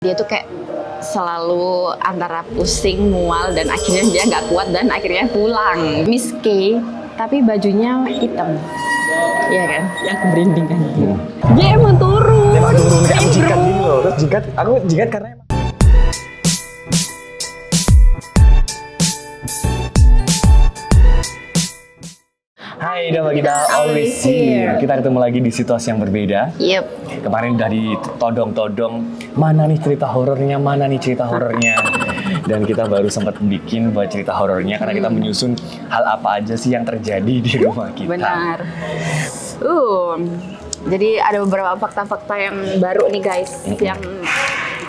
Dia tuh kayak selalu antara pusing, mual, dan akhirnya dia nggak kuat dan akhirnya pulang. Miss K, tapi bajunya hitam. Iya kan? Yang aku merinding kan. Dia emang turun. Emang turun kayak jikat gitu loh. Terus jikat, aku jikat karena emang. Hai, nama kita Always Here. Kita ketemu lagi di situasi yang berbeda. Yep. Kemarin udah ditodong-todong, mana nih cerita horornya, mana nih cerita horornya. Dan kita baru sempat bikin buat cerita horornya karena kita menyusun hal apa aja sih yang terjadi di rumah kita. Benar. Jadi ada beberapa fakta-fakta yang baru nih guys, yang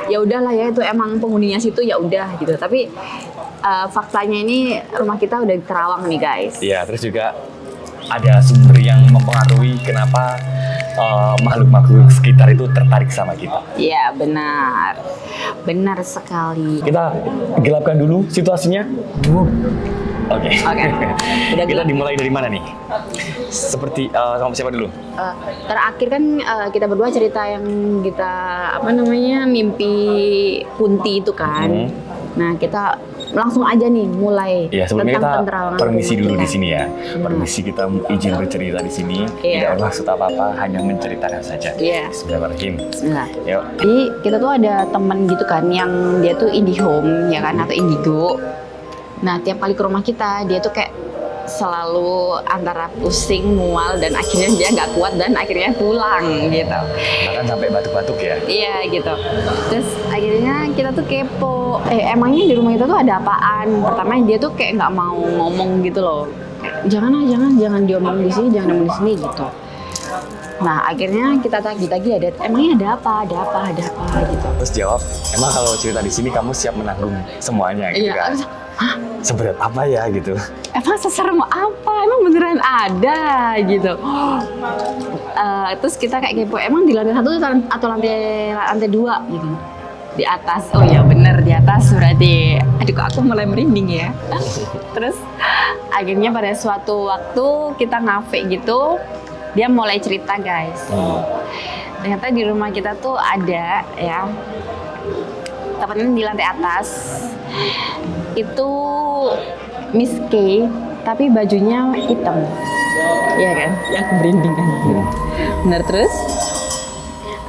ya udahlah ya itu emang penghuninya situ ya udah gitu. Tapi faktanya ini rumah kita udah di Terawang nih guys. Iya, terus juga ada sumber yang mempengaruhi kenapa makhluk-makhluk sekitar itu tertarik sama kita. Iya benar, benar sekali. Kita gelapkan dulu situasinya. Oke. Udah Kita gelap. dimulai dari mana nih? Seperti sama siapa dulu? Terakhir kan kita berdua cerita yang kita mimpi Kunti itu kan. Nah kita langsung aja nih mulai Ya sebelumnya tentang kita penterawangan permisi rumah dulu kita. di sini ya. Permisi, kita izin bercerita di sini. Iya. Tidak bermaksud apa-apa, hanya menceritakan saja. Iya. Bismillahirrahmanirrahim. Bismillah. Yuk. Jadi kita tuh ada temen gitu kan yang dia tuh IndiHome ya kan atau Indigo. Nah tiap kali ke rumah kita dia tuh kayak selalu antara pusing, mual, dan akhirnya dia nggak kuat dan akhirnya pulang gitu. Bahkan sampai batuk-batuk ya. Iya gitu. Terus akhirnya kita tuh kepo. Emangnya di rumah kita tuh ada apaan? Pertama dia tuh kayak nggak mau ngomong gitu loh. Jangan diomong di sini, jangan ngomong di sini gitu. Nah akhirnya kita tagih-tagih emangnya ada apa gitu. Terus jawab, emang kalau cerita di sini kamu siap menanggung semuanya gitu kan? Terus, hah? Seberat apa ya gitu? Emang seserem apa? Emang beneran ada gitu. Terus kita kayak kepo, emang di lantai 1 atau lantai 2 gitu? Di atas. Oh ya bener di atas berarti. Aduh kok aku mulai merinding ya. Terus akhirnya pada suatu waktu kita ngafe gitu, dia mulai cerita guys. Ternyata di rumah kita tuh ada ya, tepatnya di lantai atas itu Miss K, tapi bajunya hitam. Iya kan? Ya aku merinding kan. Bener. Terus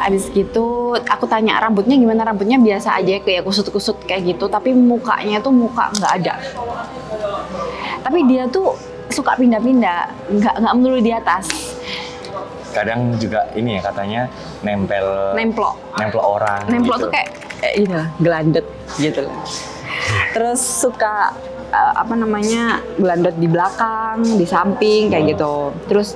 abis gitu aku tanya rambutnya gimana, rambutnya biasa aja kayak kusut-kusut kayak gitu, tapi mukanya tuh muka nggak ada. Tapi dia tuh suka pindah-pindah, nggak melulu di atas. Kadang juga ini ya katanya Nemplok orang tuh gitu. kayak ini lah, gelandet gitu lah. Terus suka gelandot di belakang, di samping kayak gitu. Terus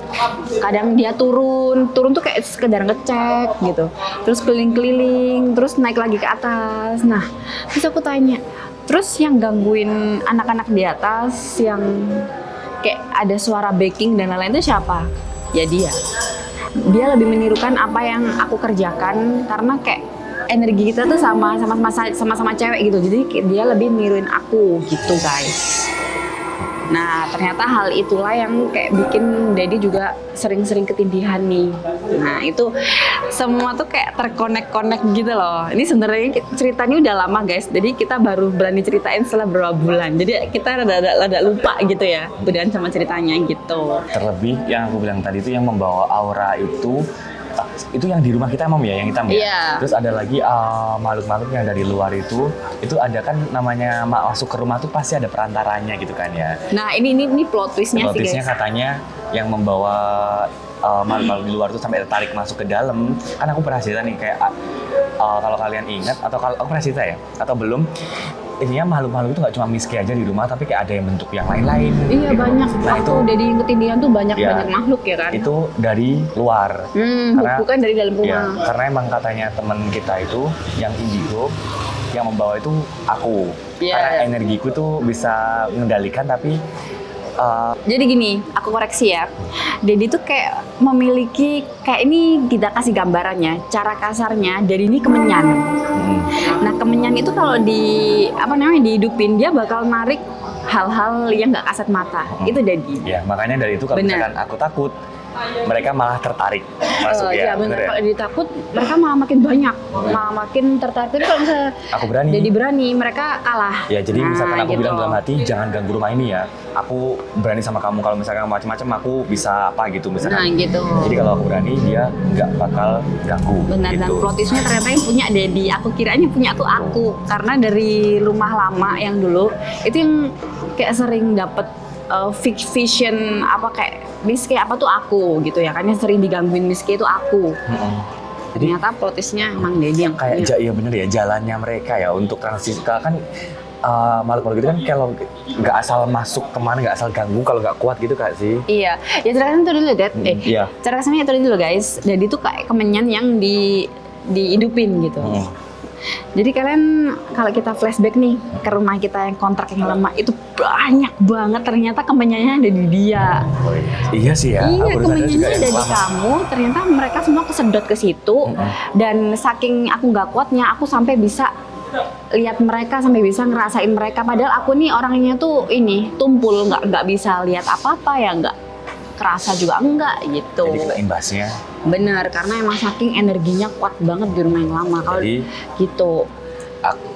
kadang dia turun tuh kayak sekedar ngecek gitu. Terus keliling-keliling, terus naik lagi ke atas. Nah, terus aku tanya, terus yang gangguin anak-anak di atas yang kayak ada suara baking dan lain-lain itu siapa? Ya dia lebih menirukan apa yang aku kerjakan karena kayak energi kita tuh sama-sama cewek gitu, jadi dia lebih niruin aku gitu guys. Nah ternyata hal itulah yang kayak bikin Daddy juga sering-sering ketindihan nih. Nah itu semua tuh kayak terkonek-konek gitu loh. Ini sebenarnya ceritanya udah lama guys, jadi kita baru berani ceritain setelah beberapa bulan. Jadi kita rada lupa gitu ya, udahan sama ceritanya gitu. Terlebih yang aku bilang tadi itu yang membawa aura itu yang di rumah kita emang ya yang hitam ya. Iya. Terus ada lagi makhluk-makhluk yang dari luar itu ada kan namanya masuk ke rumah tuh pasti ada perantaranya gitu kan ya. Nah ini plot twistnya Plot sih twistnya guys. katanya yang membawa makhluk-makhluk di luar tuh sampai tertarik masuk ke dalam. Kan aku pernah cerita nih kayak kalau kalian ingat atau kalau aku pernah cerita ya atau belum, intinya makhluk-makhluk itu nggak cuma Miss K aja di rumah, tapi kayak ada yang bentuk yang lain-lain. Iya gitu. banyak. Nah itu Daddy yang ketindihan tuh banyak makhluk ya kan. itu dari luar. Bukan dari dalam rumah. Ya, karena emang katanya teman kita itu yang Indigo yang membawa itu aku. Iya. Karena energiku tuh bisa mengendalikan tapi Jadi gini, aku koreksi ya. Daddy tuh kayak memiliki, kayak ini kita kasih gambarannya, cara kasarnya Daddy ini kemenyan. Nah kemenyan itu kalau dihidupin dia bakal narik hal-hal yang nggak kasat mata. Itu Daddy. ya makanya dari itu kalau Bener. misalkan aku takut mereka malah tertarik masuk Iya bener benar. ya? Kalau dia takut, mereka malah makin banyak, malah makin tertarik. Tapi kalau misalnya Aku berani. jadi berani, mereka kalah. Ya jadi misalkan aku gitu. bilang dalam hati jangan ganggu rumah ini ya. Aku berani sama kamu, kalau misalkan macam-macam aku bisa apa gitu misalkan. Nah gitu. Jadi kalau aku berani dia nggak bakal ganggu. Benar, dan gitu. plot twistnya ternyata yang punya Dedi. Aku kirain yang punya tuh aku, karena dari rumah lama yang dulu itu yang kayak sering dapet vision apa kayak Miske apa tuh aku gitu ya kan, yang sering digangguin Miske itu aku. Jadi Ternyata plot twistnya emang Dedi yang kayak punya. iya bener ya jalannya mereka ya untuk transisi kan makhluk-makhluk itu kan kalau nggak asal masuk kemana nggak asal ganggu kalau nggak kuat gitu Kak sih. Iya, ya ceritakan itu dulu Dad. Iya. Ceritakan itu dulu guys. Dedi tuh kayak kemenyan yang dihidupin gitu. Jadi kalian kalau kita flashback nih ke rumah kita yang kontrak yang lama itu banyak banget ternyata kemenyannya ada di dia. Oh, iya sih ya. Iya, Aku baru sadar juga kemenyannya yang ada di lama. kamu. Ternyata mereka semua kesedot ke situ. Dan saking aku nggak kuatnya, aku sampai bisa lihat mereka, sampai bisa ngerasain mereka. Padahal aku nih orangnya tuh ini tumpul, nggak bisa lihat apa-apa ya, nggak kerasa juga enggak gitu. Jadi kena imbasnya. Bener, karena emang saking energinya kuat banget di rumah yang lama. Kalau Jadi gitu.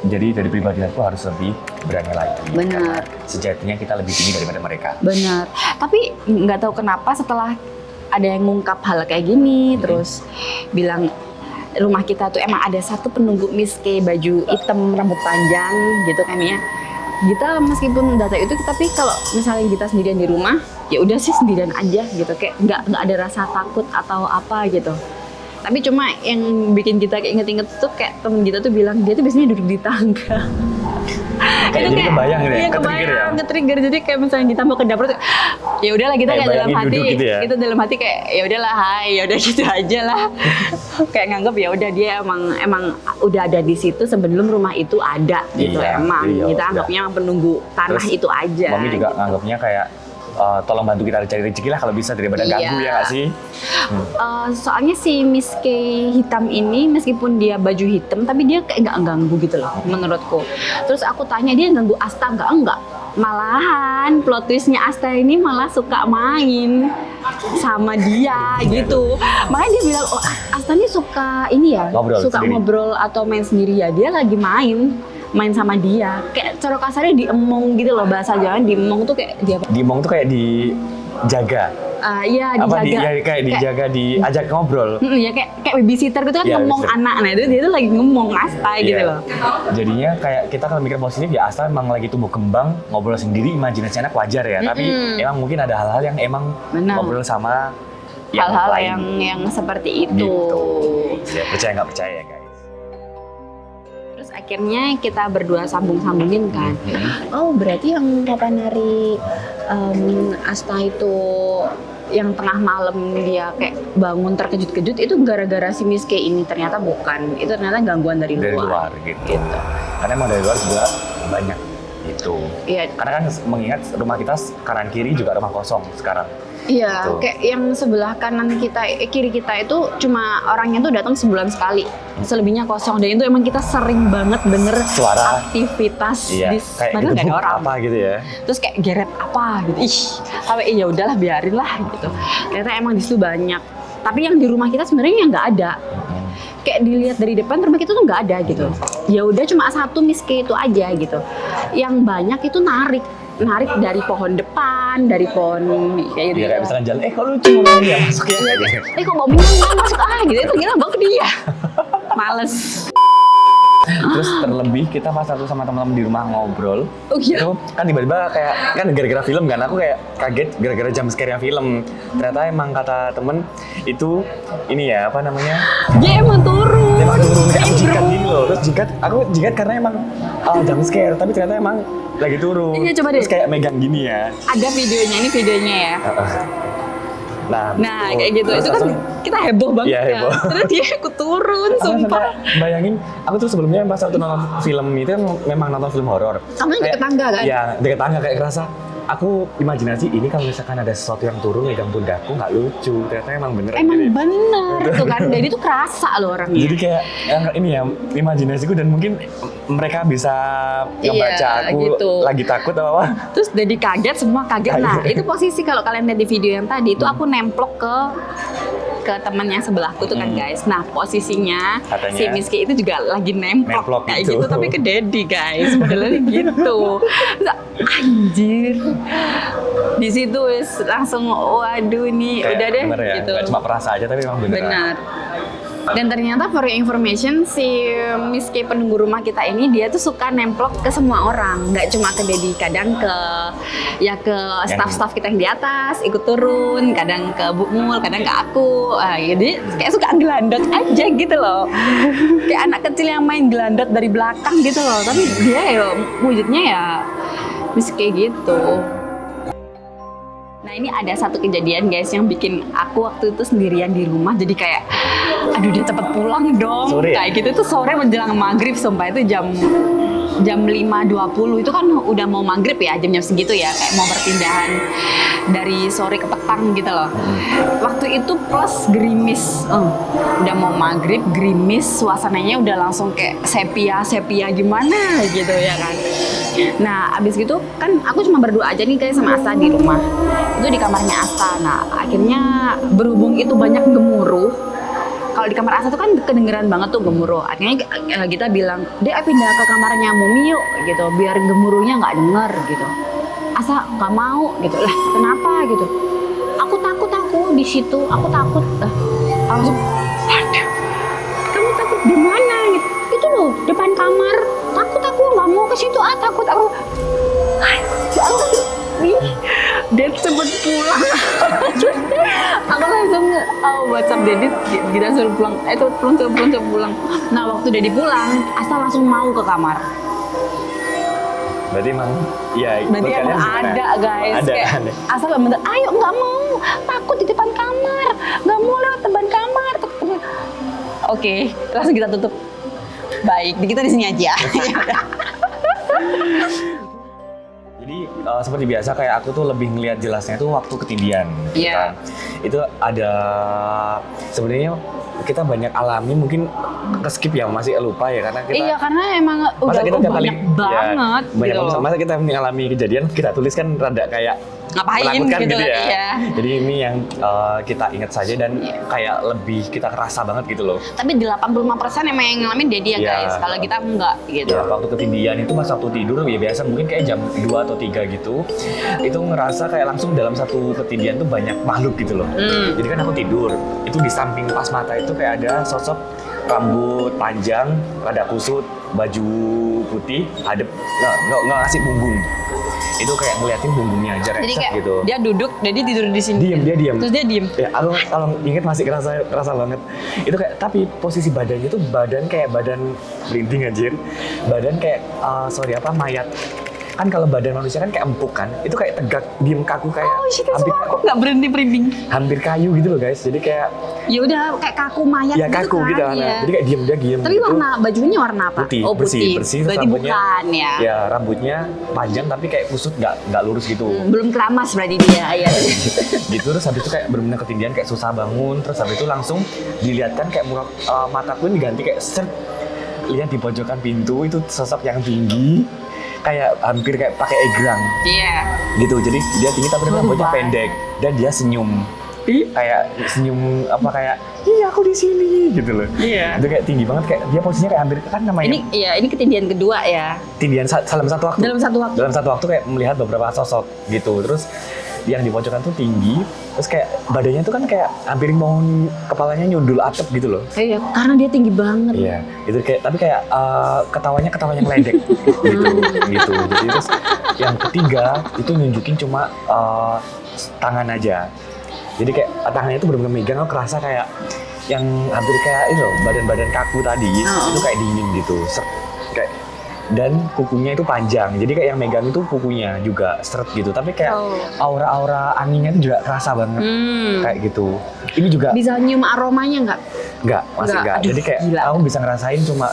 Jadi dari pribadi aku harus lebih berani lagi. Benar. Karena sejatinya kita lebih tinggi daripada mereka. Bener. Tapi nggak tahu kenapa setelah ada yang ngungkap hal kayak gini, terus bilang rumah kita tuh emang ada satu penunggu Miske baju hitam rambut panjang gitu kan ya. Kita meskipun data itu, tapi kalau misalnya kita sendirian di rumah, ya udah sih sendirian aja gitu, kayak nggak ada rasa takut atau apa gitu. Tapi cuma yang bikin kita kayak inget-inget tuh kayak temen kita tuh bilang dia tuh biasanya duduk di tangga. Kayak jadi kebayang gitu ya, iya, ke-trigger ya? kebayang, ke-trigger. Jadi kayak misalnya kita mau ke dapur tuh, ya udahlah kita Kayak kayak dalam bayangin hati, duduk gitu ya? kita dalam hati kayak ya udahlah, hai, ya udah gitu aja lah. Kayak nganggep ya udah dia emang udah ada di situ sebelum rumah itu ada gitu. Iya, Emang iya, kita udah. anggapnya penunggu tanah Terus, itu aja. Mami juga gitu. nganggapnya kayak tolong bantu kita cari rezeki lah kalau bisa daripada Iya. ganggu ya nggak sih? Soalnya si Miske hitam ini meskipun dia baju hitam tapi dia kayak nggak ganggu gitu loh menurutku. Terus aku tanya dia ganggu Asta enggak. Malahan plot twistnya Asta ini malah suka main sama dia gitu. Makanya dia bilang oh Asta ini suka ini ya, Ngobrol suka sendiri. ngobrol atau main sendiri ya. Dia lagi main sama dia. Kayak cara kasarnya diemong gitu loh, bahasa Jawa diemong tuh kayak dia Dimong tuh kayak dijaga. iya Apa dijaga. kayak dijaga, diajak ngobrol. Ya kayak babysitter gitu kan Iya, ngomong babysitter. anak. Nah itu dia tuh lagi ngomong Asta gitu Iya. loh. Jadinya kayak kita kalau mikir positif ya Asta emang lagi tumbuh kembang, ngobrol sendiri, imajinasi anak wajar ya. Tapi emang mungkin ada hal-hal yang emang Benar. ngobrol sama Hal-hal lain. yang seperti itu. Gitu. Ya, percaya nggak percaya ya guys. Terus akhirnya kita berdua sambung-sambungin kan. Oh berarti yang kapan hari Asta itu yang tengah malam dia kayak bangun terkejut-kejut itu gara-gara si Miske ini, ternyata bukan. Itu ternyata gangguan dari luar. Gitu. Karena emang dari luar juga banyak gitu. Iya. Karena kan mengingat rumah kita kanan kiri juga rumah kosong sekarang. Iya, Gitu. kayak yang sebelah kanan kita, kiri kita itu cuma orangnya tuh datang sebulan sekali. Selebihnya kosong, dan itu emang kita sering banget denger Suara. aktivitas Iya, di kayak padahal nggak ada gedebuk orang. apa gitu ya. Terus kayak geret apa gitu. Ih, sampai ya udahlah biarin lah gitu. Ternyata emang di situ banyak. Tapi yang di rumah kita sebenarnya nggak ada. Kayak dilihat dari depan rumah kita tuh nggak ada gitu. Ya udah cuma satu Miske itu aja gitu. Yang banyak itu narik dari pohon depan, dari pohon kayak gitu. Iya kayak misalkan jalan, kok lucu ngomongin ya masuk ya. Kok mau bingung masuk gitu. Itu kita bawa ke dia. Males. Terus terlebih kita pas satu sama teman-teman di rumah ngobrol, Oh iya. itu kan tiba-tiba kayak kan gara-gara film kan aku kayak kaget gara-gara jump scare-nya film. Ternyata emang kata temen itu ini ya apa namanya? Dia emang turun. Dia emang turun kayak aku jikat Bro. gini loh. Terus aku jikat karena emang jump scare, tapi ternyata emang lagi turun. Iya, coba deh. Terus kayak megang gini ya. Ada videonya, ini videonya ya. Nah, Nah, betul. kayak gitu. Terus Itu kan langsung, kita heboh banget Iya, heboh. kan. Terus dia ikut turun, aku langsung sumpah. kayak bayangin, aku tuh sebelumnya pas waktu nonton film itu kan memang nonton film horor. Kamu yang deket tangga kan? Iya, deket tangga kayak kerasa. Aku imajinasi ini kalau misalkan ada sesuatu yang turun megang pundakku nggak lucu. Ternyata emang bener. Emang Jadi- bener tuh kan. Jadi tuh kerasa loh orangnya. Jadi kayak ini ya imajinasiku dan mungkin mereka bisa ngebaca Iya, aku gitu. lagi takut apa apa. Terus jadi kaget, semua kaget. Nah, itu posisi kalau kalian lihat di video yang tadi itu aku nemplok ke teman yang sebelahku tuh kan guys. Nah, posisinya Katanya, si Miski itu juga lagi nemplok kayak gitu. gitu tapi ke Dedi guys. Modelnya gitu. Terus, anjir. Di situ wis langsung waduh nih Kayak udah deh bener ya, gitu. nggak cuma perasa aja tapi memang beneran. Benar. Dan ternyata for your information si Miss K penunggu rumah kita ini dia tuh suka nemplok ke semua orang, nggak cuma ke Dedi, kadang ke staff-staff kita yang di atas ikut turun, kadang ke Bu Mul, kadang ke aku. Jadi kayak suka gelandot aja gitu loh, kayak anak kecil yang main gelandot dari belakang gitu loh. Tapi dia ya wujudnya ya Miss K gitu. Nah ini ada satu kejadian guys yang bikin aku waktu itu sendirian di rumah jadi kayak aduh dia cepet pulang dong. Sore ya? Kayak gitu tuh sore menjelang maghrib, sumpah itu jam 5.20 itu kan udah mau maghrib ya, jam-jam segitu ya, kayak mau perpindahan dari sore ke petang gitu loh. Waktu itu plus gerimis, udah mau maghrib, gerimis, suasananya udah langsung kayak sepia gimana gitu ya kan. Nah abis gitu kan aku cuma berdua aja nih guys sama Asta di rumah, itu di kamarnya Asta. Nah akhirnya berhubung itu banyak gemuruh, kalau di kamar Asa tuh kan kedengeran banget tuh gemuruh. Akhirnya kita bilang, "Dek, pindah ke kamarnya Mumi yuk," gitu, biar gemuruhnya nggak denger gitu. Asa nggak mau gitu. Lah, kenapa gitu? Aku takut di situ, aku takut. Langsung, waduh, kamu takut di mana? Gitu. Itu loh, depan kamar. Takut aku nggak mau ke situ. Takut aku. Dia cepet pulang. Aku langsung WhatsApp Dedi, kita suruh pulang. Suruh pulang. Nah waktu Dedi pulang, Asa langsung mau ke kamar. Berarti emang, ya. Berarti emang ada guys. Ada. Asa bener, ayo nggak mau, takut di depan kamar, nggak mau lewat depan kamar. Oke, langsung kita tutup. Baik, kita di sini aja. Jadi seperti biasa kayak aku tuh lebih ngelihat jelasnya tuh waktu ketindihan. Iya. Kan? Itu ada sebenarnya kita banyak alami, mungkin skip ya, masih lupa ya karena kita. Iya karena emang udah banyak banget. Banyak gitu. banget. Masa kita mengalami kejadian kita tulis kan rada kayak ngapain menakutkan gitu ya. Iya. Jadi ini yang kita ingat saja dan kayak lebih kita kerasa banget gitu loh. Tapi 85% emang yang ngalamin Dedi ya guys. Kalau kita enggak gitu. Ya, waktu ketindihan itu pas waktu tidur ya biasa mungkin kayak jam 2 atau 3 gitu. Itu ngerasa kayak langsung dalam satu ketindihan tuh banyak makhluk gitu loh. Jadi kan aku tidur, itu di samping pas mata itu kayak ada sosok rambut panjang, rada kusut, baju putih, hadap, nggak ngasih punggung. Itu kayak ngeliatin punggungnya aja Jadi recet kayak gitu. dia duduk, Dedi tidur di sini. Dia diem. Terus dia diem. Ya, aku kalau inget masih kerasa banget. Itu kayak, tapi posisi badannya tuh badan kayak badan merinding anjir. Badan kayak, mayat. Kan kalau badan manusia kan kayak empuk kan, itu kayak tegak, diem kaku kayak hampir, aku nggak berhenti merinding. hampir kayu gitu loh guys. Jadi kayak Ya udah kayak kaku mayat ya kaku kan. gitu. Iya. Jadi kayak diem. Tapi gitu. warna bajunya warna apa? Putih, Oh bersih. putih. Terus Berarti rambutnya, bukan ya. Ya rambutnya panjang tapi kayak kusut, nggak lurus gitu. Belum keramas berarti dia. Ya. Gitu terus habis itu kayak benar-benar ketindihan kayak susah bangun. Terus habis itu langsung dilihatkan kayak mataku ini diganti kayak set. Lihat di pojokan pintu itu sosok yang tinggi. Kayak hampir kayak pakai egrang. Iya. Gitu. Jadi dia tinggi tapi rambutnya pendek dan dia senyum. Kayak senyum apa kayak iya aku di sini gitu loh. Iya. Itu kayak tinggi banget, kayak dia posisinya kayak hampir kan namanya Ini ketindihan kedua ya. tindihan dalam satu waktu. Dalam satu waktu Kayak melihat beberapa sosok gitu. Terus yang di pojokan tuh tinggi, terus kayak badannya tuh kan kayak hampir mau kepalanya nyundul atap gitu loh. Iya, karena dia tinggi banget. Iya, itu kayak tapi kayak ketawanya meledek gitu. Jadi terus yang ketiga itu nunjukin cuma tangan aja. Jadi kayak tangannya itu benar-benar megang, aku kerasa kayak yang hampir kayak itu loh, badan-badan kaku tadi itu kayak dingin gitu. Kayak dan kukunya itu panjang, jadi kayak yang megang itu kukunya juga seret gitu, tapi kayak aura-aura anginnya itu juga kerasa banget kayak gitu. Ini juga bisa nyium aromanya nggak, masih nggak. Jadi kayak gila. aku bisa ngerasain cuma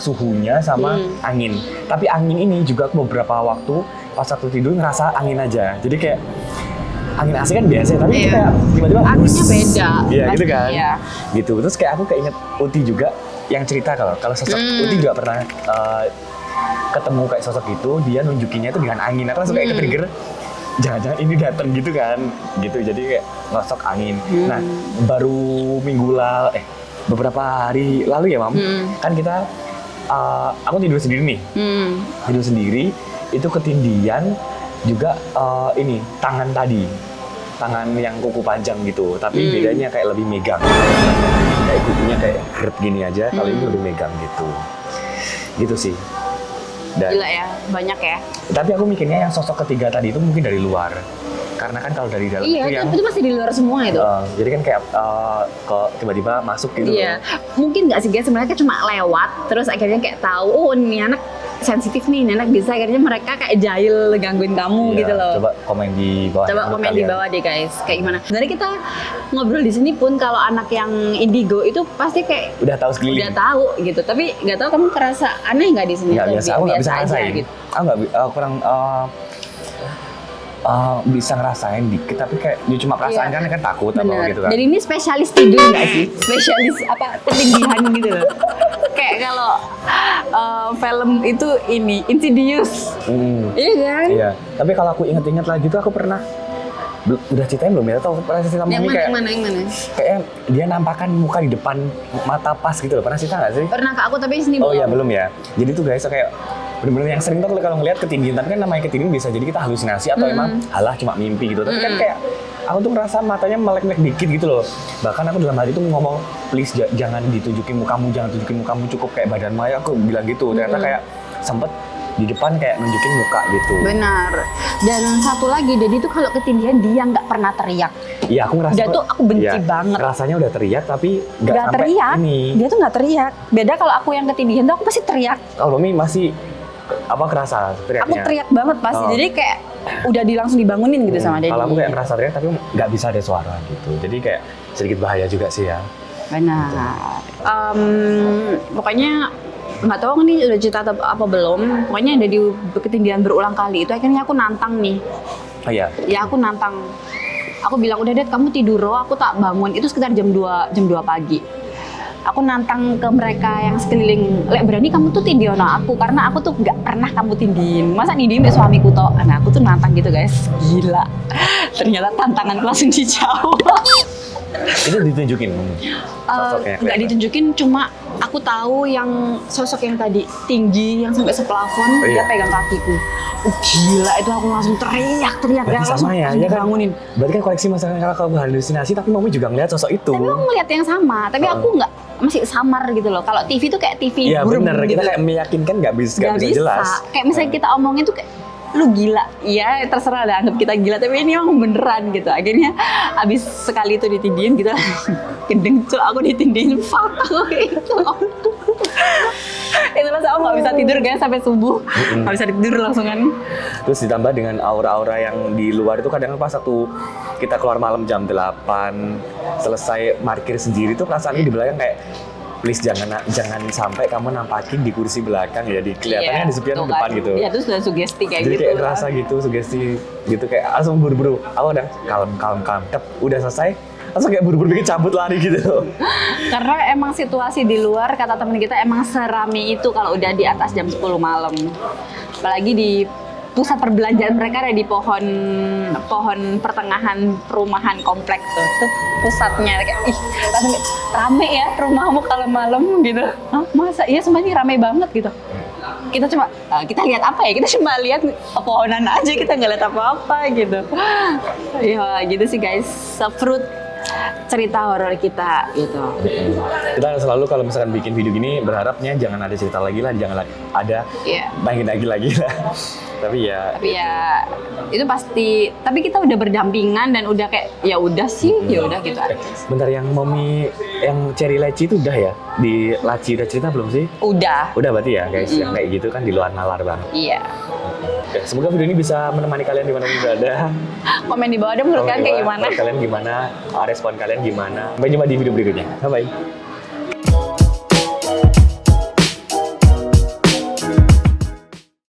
suhunya sama angin, tapi angin ini juga aku beberapa waktu pas waktu tidur ngerasa angin aja, jadi kayak angin AC kan biasa, tapi itu kayak tiba-tiba anginnya beda. Iya gitu kan. Iya. Gitu. Terus kayak aku keinget Uti juga yang cerita kalau sosok Uti juga pernah ketemu kayak sosok itu, dia nunjukinnya itu dengan angin. Aku langsung kayak ke-trigger, jangan-jangan ini datang gitu kan, gitu. Jadi kayak ngosok angin. Nah, baru beberapa hari lalu ya, Mam, kan kita, aku tidur sendiri nih, tidur sendiri, itu ketindian juga ini tangan tadi, tangan yang kuku panjang gitu, tapi bedanya kayak lebih megang, kayak kukunya kayak grep gini aja, kalau ini lebih megang gitu sih. Dan, Gila ya, banyak ya. tapi aku mikirnya yang sosok ketiga tadi itu mungkin dari luar, karena kan kalau dari dalam Iya, itu yang itu masih di luar semua itu. jadi kan kayak kok tiba-tiba masuk gitu Iya, loh. mungkin nggak sih guys, sebenarnya cuma lewat, terus akhirnya kayak tahu, oh ini anak sensitif nih, ini anak bisa, akhirnya mereka kayak jahil gangguin kamu Iya, gitu loh. Coba komen di bawah. Coba menurut komen di kalian. bawah deh guys, kayak gimana. Sebenarnya kita ngobrol di sini pun kalau anak yang indigo itu pasti kayak Udah tahu sekeliling. udah tahu gitu, tapi nggak tahu kamu kerasa aneh nggak di sini? Nggak Atau biasa, aku nggak bisa aja ngerasain. gitu. Aku nggak kurang bisa ngerasain dikit, tapi kayak ya cuma perasaan Iya. kan takut apa Bener. gitu kan. Jadi ini spesialis tidur nggak sih? Spesialis apa ketindihan gitu loh. Kayak kalau film itu ini Insidious, iya kan? Iya, tapi kalau aku inget-inget lagi tuh aku pernah udah ceritain belum ya? Atau aku pernah cerita sama Yang Mami mana, kayak yang mana, yang mana? kayak dia nampakkan muka di depan mata pas gitu loh. Pernah cerita nggak sih? Pernah ke aku tapi di sini Oh belum. iya belum ya. Jadi tuh guys kayak bener-bener yang sering tuh kalau ngelihat ketindihan, tapi kan namanya ketindihan bisa jadi kita halusinasi atau emang halah cuma mimpi gitu. Tapi kan kayak aku tuh ngerasa matanya melek-melek dikit gitu loh. Bahkan aku dalam hati tuh ngomong, please jangan ditunjukin mukamu, cukup kayak badan Maya. Aku bilang gitu. Ternyata kayak sempet di depan kayak nunjukin muka gitu. Benar. Dan satu lagi, Dedi tuh kalau ketindihan dia nggak pernah teriak. Iya aku ngerasa. Dia tuh aku benci banget. Rasanya udah teriak tapi nggak Nggak sampai teriak. ini. Dia tuh nggak teriak. Beda kalau aku yang ketindihan tuh aku pasti teriak. Kalau Mami masih apa kerasa teriaknya? Aku teriak banget pasti. Oh. Jadi kayak udah langsung dibangunin gitu sama Dedi. Kalau aku kayak merasa teriak tapi nggak bisa ada suara gitu. Jadi kayak sedikit bahaya juga sih ya. Benar. Pokoknya nggak tahu nih udah cerita apa belum. Pokoknya ada di ketindihan berulang kali. Itu akhirnya aku nantang nih. Oh iya. Ya aku nantang. Aku bilang udah deh kamu tidur roh, aku tak bangun. Itu sekitar jam 2 pagi. Aku nantang ke mereka yang sekeliling, lek berani kamu tuh tindih aku karena aku tuh nggak pernah kamu tindihin. Masa nindihin mbak suamiku toh? Nah aku tuh nantang gitu guys, gila. Ternyata tantanganku langsung dijawab. Itu ditunjukin sosoknya. Nggak ditunjukin, cuma aku tahu yang sosok yang tadi tinggi yang sampai seplafon, Oh, dia iya. pegang kakiku. Gila, itu aku langsung teriak Berarti langsung sama ya kan? bangunin. Berarti kan koleksi masalah kalau halusinasi, tapi Mami juga ngeliat sosok itu. Tapi aku ngeliat yang sama, tapi aku nggak masih samar gitu loh. Kalau TV tuh kayak TV Iya burem bener, gitu. kita kayak meyakinkan nggak bisa Nggak jelas. Kayak misalnya kita omongin tuh kayak lu gila, iya terserah lah anggap kita gila, tapi ini emang beneran gitu. Akhirnya abis sekali itu ditindihin gitu, gendeng cuk aku ditindihin, fuck aku itu. Itulah aku nggak bisa tidur guys sampai subuh, nggak bisa tidur langsung kan. Terus ditambah dengan aura-aura yang di luar itu kadang pas satu kita keluar malam jam 8 selesai parkir sendiri tuh perasaannya di belakang kayak please jangan sampai kamu nampakin di kursi belakang ya, di kelihatannya di sepian tuh depan kan. gitu. Iya, terus udah sugesti kayak Jadi gitu. kayak ngerasa gitu, sugesti gitu kayak langsung buru-buru. Aku udah kalem. Tep, udah selesai, langsung kayak buru-buru bikin cabut lari gitu. Karena emang situasi di luar, kata temen kita emang serami itu kalau udah di atas jam 10 malam. Apalagi di pusat perbelanjaan mereka ada di pohon pertengahan perumahan komplek tuh pusatnya kayak ih langsung kayak, rame ya rumahmu kalau malam gitu. Hah, masa iya semuanya rame banget gitu. Kita lihat apa ya, kita cuma lihat pepohonan aja, kita nggak lihat apa-apa gitu. Ya gitu sih guys, fruit cerita horor kita gitu. Kita selalu kalau misalkan bikin video gini berharapnya jangan ada cerita lagi lah, jangan ada Iya. bangkit lagi lah. Tapi ya itu pasti, tapi kita udah berdampingan dan udah kayak ya udah sih, ya udah gitu aja. bentar, yang Mami yang cherry laci itu udah ya? Di laci udah cerita belum sih? Udah. Udah berarti ya guys, yang kayak gitu kan di luar nalar banget. Iya. Oke, semoga video ini bisa menemani kalian di mana pun berada. Komen di bawah deh menurut kalian kayak gimana. Menurut kalian gimana? Respon kalian gimana? Sampai jumpa di video berikutnya. Bye bye.